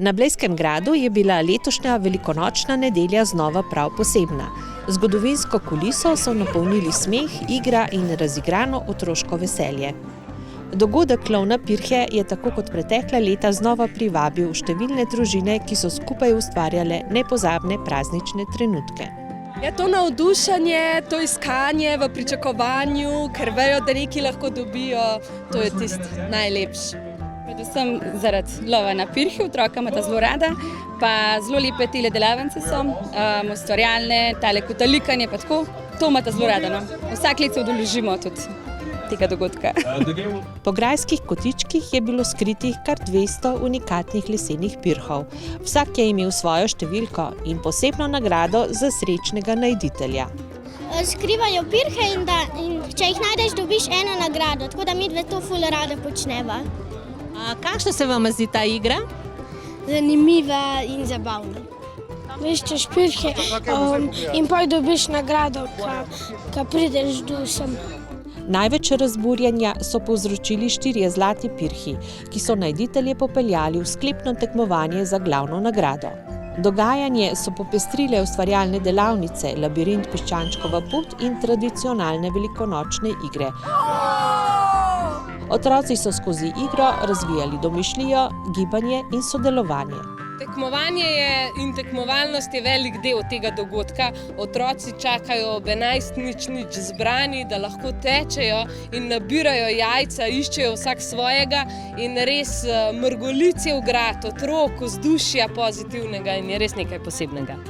Na Blejskem gradu je bila letošnja velikonočna nedelja znova prav posebna. Zgodovinsko kuliso so napolnili smeh, igra in razigrano otroško veselje. Dogodek Klovna Pirhe je tako kot pretekla leta znova privabil številne družine, ki so skupaj ustvarjale nepozabne praznične trenutke. Ja, to navdušenje, to iskanje v pričakovanju, ker vejo, da nekaj lahko dobijo, to je tisto najlepše. Predvsem zaradi lova na pirhi, otroka imata zelo rada, pa zelo lepe tele delavnice so, ustvarjalne, tale kotalikanje pa tako, to imata zelo rada. No. Vsak let se udeležimo tudi tega dogodka. Po grajskih kotičkih je bilo skritih kar 200 unikatnih lesenih pirhov. Vsak je imel svojo številko in posebno nagrado za srečnega najditelja. Skrivajo pirhe in če jih najdeš, dobiš eno nagrado, tako da midve to ful rada počneva. Kakšna se vam zdi ta igra? Zanimiva in zabavna. Iščeš pirhe in potem dobiš nagrado, ko prideš do sem. Največ razburjenja so povzročili 4 zlati pirhi, ki so najditelje popeljali v sklepno tekmovanje za glavno nagrado. Dogajanje so popestrile ustvarjalne delavnice, labirint Piščančkova pot in tradicionalne velikonočne igre. Otroci so skozi igro razvijali domišljijo, gibanje in sodelovanje. Tekmovanje in tekmovalnost je velik del tega dogodka. Otroci čakajo ob 11:00 zbrani, da lahko tečejo in nabirajo jajca, iščejo vsak svojega in res mrgoli cel grad otrok, vzdušja pozitivnega in je res nekaj posebnega.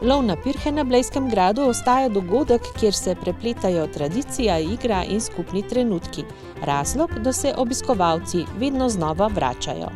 Lov na pirhe na Blejskem gradu ostaja dogodek, kjer se prepletajo tradicija, igra in skupni trenutki. Razlog, da se obiskovalci vedno znova vračajo.